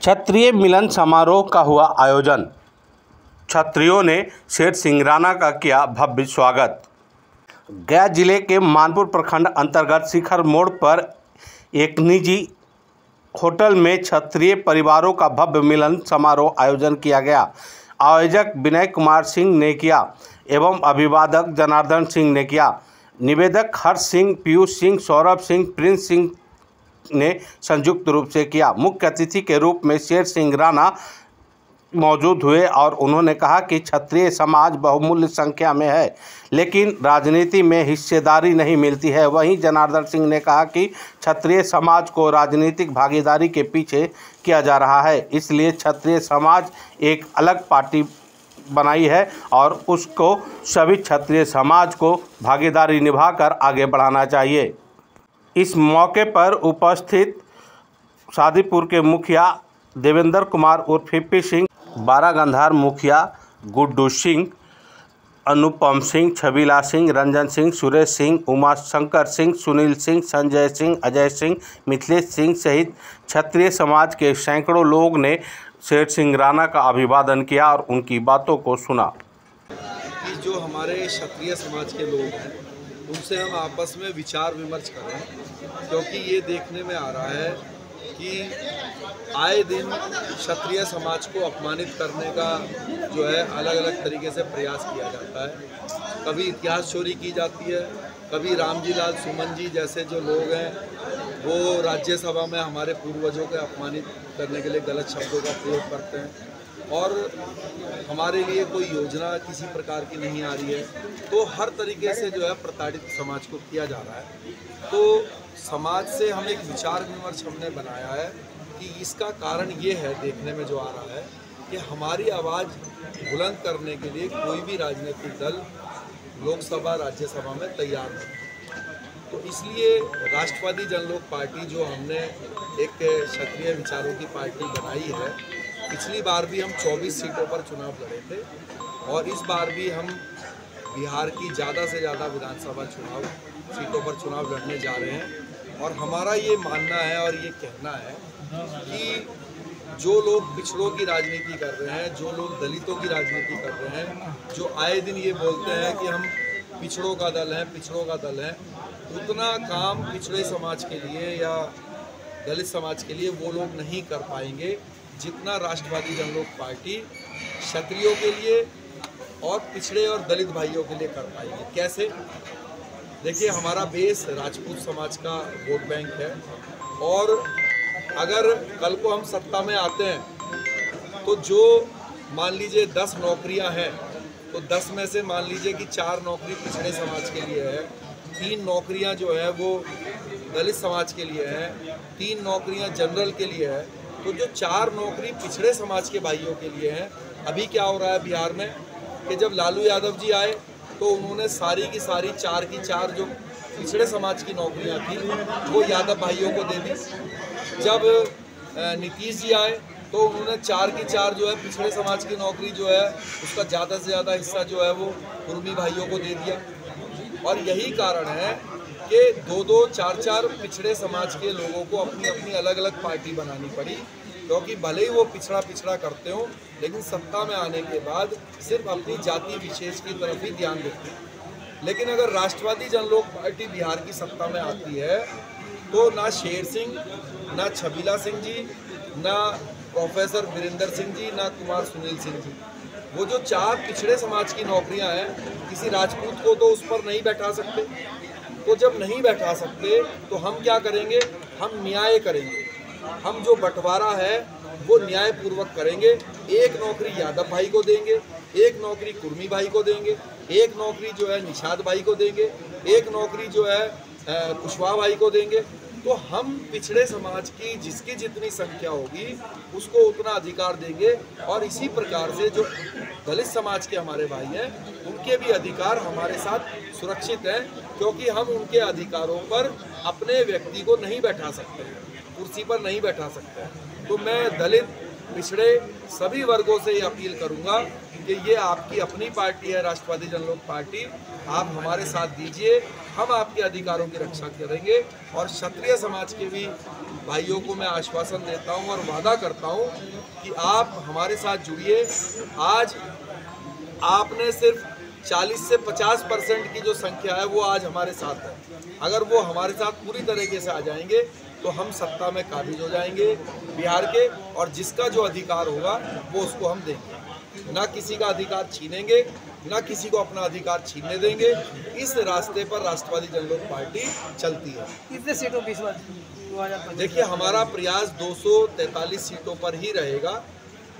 क्षत्रिय मिलन समारोह का हुआ आयोजन। क्षत्रियों ने शेर सिंगराना का किया भव्य स्वागत। गया जिले के मानपुर प्रखंड अंतर्गत शिखर मोड़ पर एक निजी होटल में क्षत्रिय परिवारों का भव्य मिलन समारोह आयोजन किया गया। आयोजक विनय कुमार सिंह ने किया एवं अभिवादक जनार्दन सिंह ने किया। निवेदक हर्ष सिंह, पीयूष सिंह, सौरभ सिंह, प्रिंस सिंह ने संयुक्त रूप से किया। मुख्य अतिथि के रूप में शेर सिंगराना मौजूद हुए और उन्होंने कहा कि क्षत्रिय समाज बहुमूल्य संख्या में है, लेकिन राजनीति में हिस्सेदारी नहीं मिलती है। वहीं जनार्दन सिंह ने कहा कि क्षत्रिय समाज को राजनीतिक भागीदारी के पीछे किया जा रहा है, इसलिए क्षत्रिय समाज एक अलग पार्टी बनाई है और उसको सभी क्षत्रिय समाज को भागीदारी निभाकर आगे बढ़ाना चाहिए। इस मौके पर उपस्थित शादीपुर के मुखिया देवेंद्र कुमार उर्फ पी सिंह, बारागंधार मुखिया गुड्डू सिंह, अनुपम सिंह, छबीला सिंह, रंजन सिंह, सुरेश सिंह, उमा शंकर सिंह, सुनील सिंह, संजय सिंह, अजय सिंह, मिथिलेश सिंह सहित क्षत्रिय समाज के सैकड़ों लोग ने शेर सिंगराना का अभिवादन किया और उनकी बातों को सुना। कि जो हमारे क्षत्रिय समाज के लोग हैं उनसे हम आपस में विचार विमर्श करें, क्योंकि ये देखने में आ रहा है कि आए दिन क्षत्रिय समाज को अपमानित करने का जो है अलग अलग तरीके से प्रयास किया जाता है। कभी इतिहास चोरी की जाती है, कभी रामजी लाल सुमन जी जैसे जो लोग हैं वो राज्यसभा में हमारे पूर्वजों को अपमानित करने के लिए गलत शब्दों का प्रयोग करते हैं और हमारे लिए कोई योजना किसी प्रकार की नहीं आ रही है। तो हर तरीके से जो है प्रताड़ित समाज को किया जा रहा है। तो समाज से हम एक विचार विमर्श हमने बनाया है कि इसका कारण ये है, देखने में जो आ रहा है कि हमारी आवाज़ बुलंद करने के लिए कोई भी राजनीतिक दल लोकसभा राज्यसभा में तैयार नहीं। तो इसलिए राष्ट्रवादी जनलोक पार्टी जो हमने एक क्षत्रिय विचारों की पार्टी बनाई है, पिछली बार भी हम 24 सीटों पर चुनाव लड़े थे और इस बार भी हम बिहार की ज़्यादा से ज़्यादा विधानसभा चुनाव सीटों पर चुनाव लड़ने जा रहे हैं। और हमारा ये मानना है और ये कहना है कि जो लोग पिछड़ों की राजनीति कर रहे हैं, जो लोग दलितों की राजनीति कर रहे हैं, जो आए दिन ये बोलते हैं कि हम पिछड़ों का दल हैं, पिछड़ों का दल हैं, उतना काम पिछड़े समाज के लिए या दलित समाज के लिए वो लोग नहीं कर पाएंगे जितना राष्ट्रवादी जनलोक पार्टी क्षत्रियों के लिए और पिछड़े और दलित भाइयों के लिए कर पाएगी। कैसे? देखिए, हमारा बेस राजपूत समाज का वोट बैंक है और अगर कल को हम सत्ता में आते हैं तो जो मान लीजिए 10 नौकरियां हैं तो 10 में से मान लीजिए कि 4 नौकरी पिछड़े समाज के लिए है, 3 नौकरियां जो है वो दलित समाज के लिए हैं, 3 नौकरियां जनरल के लिए है। तो जो 4 नौकरी पिछड़े समाज के भाइयों के लिए हैं, अभी क्या हो रहा है बिहार में कि जब लालू यादव जी आए तो उन्होंने सारी की सारी 4 की 4 जो पिछड़े समाज की नौकरियां थी वो यादव भाइयों को दे दी। जब नीतीश जी आए तो उन्होंने 4 की 4 जो है पिछड़े समाज की नौकरी जो है उसका ज़्यादा से ज़्यादा हिस्सा जो है वो कुर्मी भाइयों को दे दिया। और यही कारण है कि 2-2, 4-4 पिछड़े समाज के लोगों को अपनी अपनी अलग अलग पार्टी बनानी पड़ी, क्योंकि भले ही वो पिछड़ा करते हो लेकिन सत्ता में आने के बाद सिर्फ अपनी जाति विशेष की तरफ ही ध्यान देते हैं। लेकिन अगर राष्ट्रवादी जनलोक पार्टी बिहार की सत्ता में आती है तो ना शेर सिंह, ना छबीला सिंह जी, ना प्रोफेसर वीरेंद्र सिंह जी, ना कुमार सुनील सिंह जी, वो जो 4 पिछड़े समाज की नौकरियां हैं, किसी राजपूत को तो उस पर नहीं बैठा सकते। तो जब नहीं बैठा सकते तो हम क्या करेंगे? हम न्याय करेंगे। हम जो बंटवारा है वो न्यायपूर्वक करेंगे। एक नौकरी यादव भाई को देंगे, एक नौकरी कुर्मी भाई को देंगे, एक नौकरी जो है निषाद भाई को देंगे, एक नौकरी जो है कुशवाहा भाई को देंगे। तो हम पिछड़े समाज की जिसकी जितनी संख्या होगी उसको उतना अधिकार देंगे और इसी प्रकार से जो दलित समाज के हमारे भाई हैं उनके भी अधिकार हमारे साथ सुरक्षित हैं, क्योंकि हम उनके अधिकारों पर अपने व्यक्ति को नहीं बैठा सकते हैं, कुर्सी पर नहीं बैठा सकते हैं। तो मैं दलित, पिछड़े सभी वर्गों से ये अपील करूंगा कि ये आपकी अपनी पार्टी है, राष्ट्रवादी जनलोक पार्टी, आप हमारे साथ दीजिए, हम आपके अधिकारों की रक्षा करेंगे और क्षत्रिय समाज के भी भाइयों को मैं आश्वासन देता हूं और वादा करता हूं कि आप हमारे साथ जुड़िए। आज आपने सिर्फ 40 से 50% की जो संख्या है वो आज हमारे साथ है। अगर वो हमारे साथ पूरी तरीके से आ जाएंगे तो हम सत्ता में काबिज हो जाएंगे बिहार के, और जिसका जो अधिकार होगा वो उसको हम देंगे। ना किसी का अधिकार छीनेंगे, ना किसी को अपना अधिकार छीनने देंगे। इस रास्ते पर राष्ट्रवादी जनलोक पार्टी चलती है। कितने सीटों की इस बार? देखिए, हमारा प्रयास 243 सीटों पर ही रहेगा,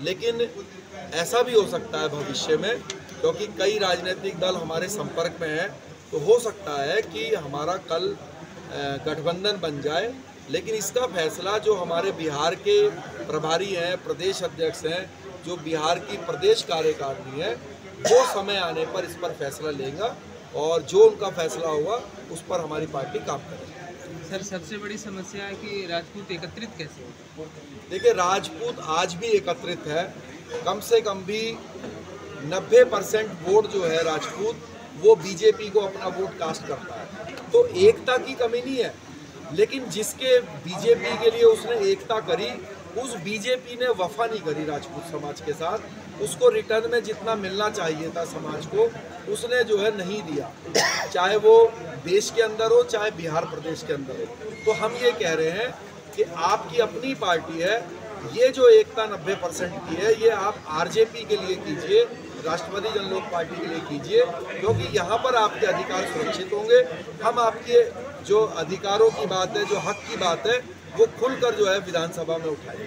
लेकिन ऐसा भी हो सकता है भविष्य में, क्योंकि कई राजनीतिक दल हमारे संपर्क में हैं, तो हो सकता है कि हमारा कल गठबंधन बन जाए। लेकिन इसका फैसला जो हमारे बिहार के प्रभारी हैं, प्रदेश अध्यक्ष हैं, जो बिहार की प्रदेश कार्यकारिणी है, वो समय आने पर इस पर फैसला लेगा, और जो उनका फैसला होगा उस पर हमारी पार्टी काम करेगी। सर, सबसे बड़ी समस्या है कि राजपूत एकत्रित कैसे हो? देखिए, राजपूत आज भी एकत्रित है। कम से कम भी 90% वोट जो है राजपूत, वो बीजेपी को अपना वोट कास्ट करता है। तो एकता की कमी नहीं है, लेकिन जिसके बीजेपी के लिए उसने एकता करी, उस बीजेपी ने वफा नहीं करी राजपूत समाज के साथ। उसको रिटर्न में जितना मिलना चाहिए था समाज को, उसने जो है नहीं दिया, चाहे वो देश के अंदर हो, चाहे बिहार प्रदेश के अंदर हो। तो हम ये कह रहे हैं कि आपकी अपनी पार्टी है, ये जो एकता 90% की है, ये आप आरजेपी के लिए कीजिए, राष्ट्रवादी जनलोक पार्टी के लिए कीजिए, क्योंकि यहाँ पर आपके अधिकार सुरक्षित होंगे। हम आपके जो अधिकारों की बात है, जो हक की बात है, वो खुलकर जो है विधानसभा में उठाएंगे।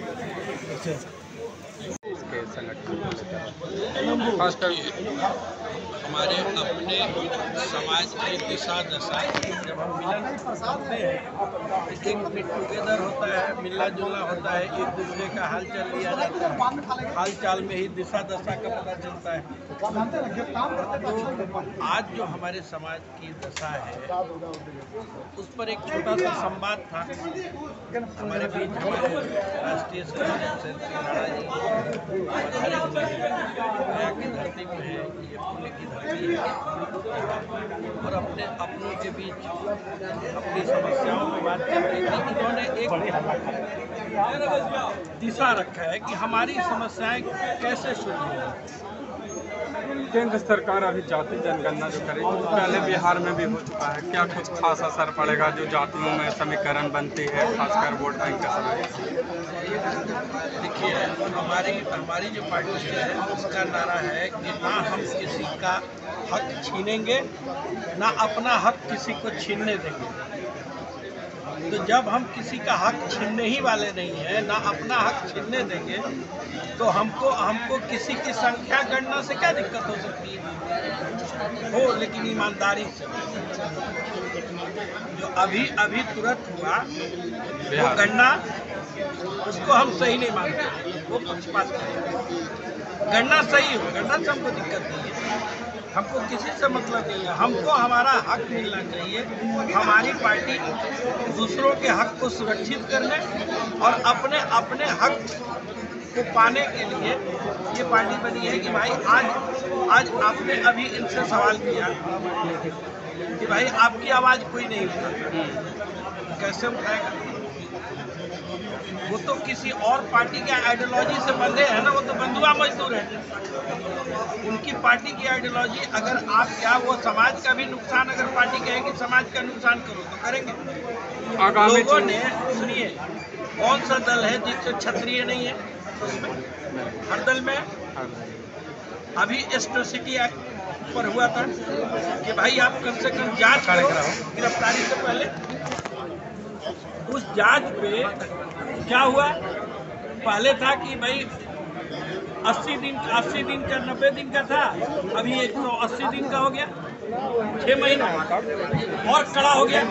हमारे अपने समाज की दिशा दशा, जब हम मिलन करते हैं, एक गेट टुगेदर होता है, मिलना जुलना होता है, एक दूसरे का हाल चाल लिया जाता है, हाल चाल में ही दिशा दशा का पता चलता है। तो आज जो हमारे समाज की दशा है, उस पर एक छोटा सा संवाद था हमारे बीच। हमारे राष्ट्रीय सदस्य गया की धरती में है, ये पुण्य की धरती है, और अपने अपनों के बीच अपनी समस्याओं की बात कर रही थी। इन्होंने एक दिशा रखा है कि हमारी समस्याएं कैसे सुलझेंगी। केंद्र सरकार अभी जाति जनगणना जो करेगी, पहले बिहार में भी हो चुका है, क्या कुछ खास असर पड़ेगा जो जातियों में समीकरण बनती है, खासकर वोट बैंक का समय? देखिए, हमारी जो पार्टी है, उसका नारा है कि ना हम किसी का हक छीनेंगे, ना अपना हक किसी को छीनने देंगे। तो जब हम किसी का हक छीनने ही वाले नहीं हैं, ना अपना हक छीनने देंगे, तो हमको किसी की संख्या गणना से क्या दिक्कत हो सकती है? हो, लेकिन ईमानदारी से। जो अभी तुरंत हुआ वो गणना, उसको हम सही नहीं मानते, वो पक्षपात है। गणना सही हो, गणना से हमको दिक्कत नहीं है, हमको किसी से मतलब नहीं है। हमको हमारा हक मिलना चाहिए। हमारी पार्टी दूसरों के हक को सुरक्षित करने और अपने हक को पाने के लिए ये पार्टी बनी है। कि भाई आज आपने अभी इनसे सवाल किया कि भाई आपकी आवाज़ कोई नहीं उठाता, कैसे उठाएगा? वो तो किसी और पार्टी के आइडियोलॉजी से बंधे हैं ना, वो तो बंधुआ मजदूर है। उनकी पार्टी की आइडियोलॉजी, अगर आप क्या वो समाज का भी नुकसान, अगर पार्टी कहेगी समाज का नुकसान करो तो करेंगे। लोगों ने, सुनिए, कौन सा दल है जिससे क्षत्रिय नहीं है? हर दल में। अभी एट्रोसिटी एक्ट पर हुआ था कि भाई आप कम से कम जांच करो गिरफ्तारी से पहले। उस जांच पे क्या हुआ? पहले था कि भाई 80 दिन का 90 दिन का था, अभी 180 दिन का हो गया, 6 महीना और कड़ा हो गया।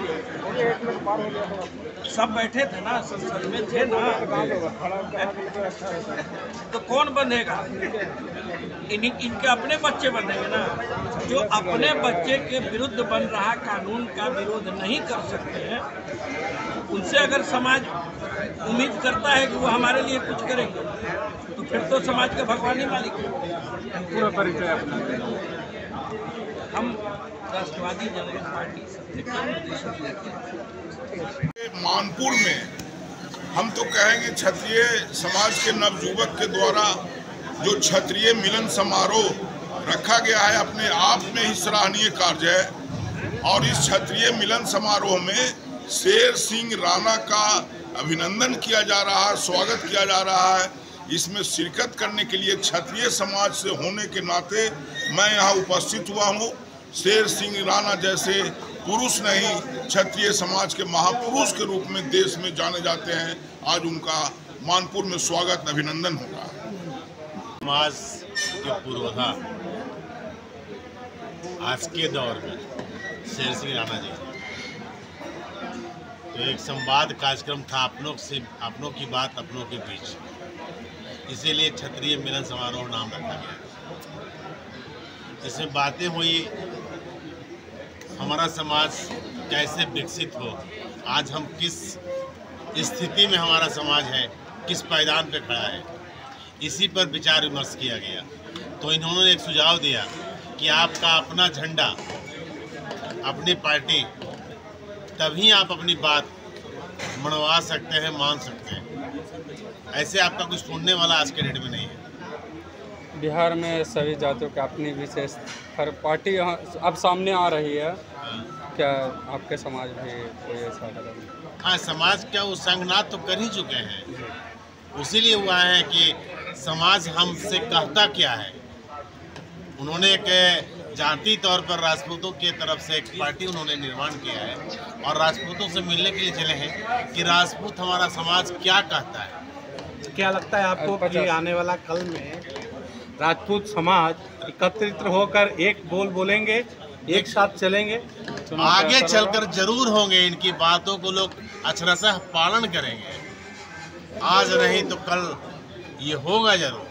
सब बैठे थे ना, संसद में थे ना, तो कौन बंधेगा? इनके अपने बच्चे बंधेंगे ना। जो अपने बच्चे के विरुद्ध बन रहा कानून का विरोध नहीं कर सकते हैं, उनसे अगर समाज उम्मीद करता है कि वो हमारे लिए कुछ करेंगे, तो फिर तो समाज का भगवान ही मालिक है। पूरा परिचय अपना। हम राष्ट्रवादी जनता पार्टी मानपुर में हम तो कहेंगे क्षत्रिय समाज के नवयुवक के द्वारा जो क्षत्रिय मिलन समारोह रखा गया है अपने आप में ही सराहनीय कार्य है। और इस क्षत्रिय मिलन समारोह में शेर सिंह राणा का अभिनंदन किया जा रहा है, स्वागत किया जा रहा है। इसमें शिरकत करने के लिए क्षत्रिय समाज से होने के नाते मैं यहाँ उपस्थित हुआ हूँ। शेर सिंह राणा जैसे पुरुष नहीं, क्षत्रिय समाज के महापुरुष के रूप में देश में जाने जाते हैं। आज उनका मानपुर में स्वागत अभिनंदन होगा। समाज के पूर्वधा आज के दौर में शेर सिंह राणा जी, तो एक संवाद कार्यक्रम था अपनों की बात अपनों के बीच, इसीलिए क्षत्रिय मिलन समारोह नाम रखा गया। इसमें बातें हुई हमारा समाज कैसे विकसित हो, आज हम किस स्थिति में हमारा समाज है, किस पायदान पे खड़ा है, इसी पर विचार विमर्श किया गया। तो इन्होंने एक सुझाव दिया कि आपका अपना झंडा, अपनी पार्टी, तभी आप अपनी बात मनवा सकते हैं, मान सकते हैं। ऐसे आपका कुछ सुनने वाला आज के डेट में नहीं है। बिहार में सभी जातियों की अपनी विशेष हर पार्टी अब सामने आ रही है, क्या आपके समाज में कोई ऐसा कदम? हाँ, समाज का वो संघनाद तो कर ही चुके हैं। उसीलिए हुआ है कि समाज हमसे कहता क्या है। उन्होंने एक जाति तौर पर राजपूतों की तरफ से एक पार्टी उन्होंने निर्माण किया है और राजपूतों से मिलने के लिए चले हैं कि राजपूत हमारा समाज क्या कहता है। क्या लगता है आपको कि आने वाला कल में राजपूत समाज एकत्रित होकर एक बोल बोलेंगे, एक साथ चलेंगे? आगे चलकर जरूर होंगे। इनकी बातों को लोग अक्षरशः पालन करेंगे। आज नहीं तो कल ये होगा जरूर।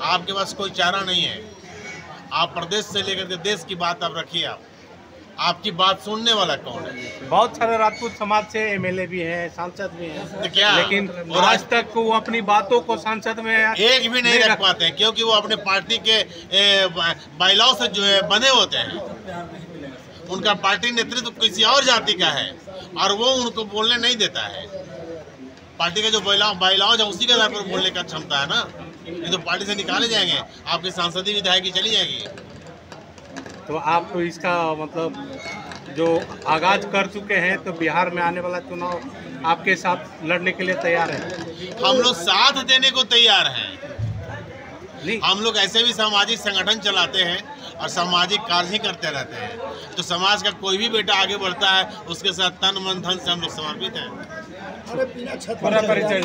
आपके पास कोई चारा नहीं है। आप प्रदेश से लेकर के देश की बात आप रखिए। आपकी बात सुनने वाला कौन है? बहुत सारे राजपूत समाज से एमएलए भी हैं, सांसद भी हैं, तो क्या, लेकिन आज तक वो अपनी बातों को संसद में एक भी नहीं रख पाते हैं, क्योंकि वो अपने पार्टी के बाइलॉ से जो है बंधे होते हैं। उनका पार्टी नेतृत्व किसी और जाति का है और वो उनको बोलने नहीं देता है। पार्टी का जो बाइलॉ है उसी के आधार पर बोलने का क्षमता है ना। ये तो पार्टी से निकाले जाएंगे, आपके सांसदीय विधायक चली जाएगी। तो आप तो इसका मतलब जो आगाज कर चुके हैं, तो बिहार में आने वाला चुनाव आपके साथ लड़ने के लिए तैयार है? हम लोग साथ देने को तैयार हैं। नहीं, हम लोग ऐसे भी सामाजिक संगठन चलाते हैं और सामाजिक कार्य ही करते रहते हैं। तो समाज का कोई भी बेटा आगे बढ़ता है, उसके साथ तन मन धन से हम लोग समर्पित हैं। पूरा परिचय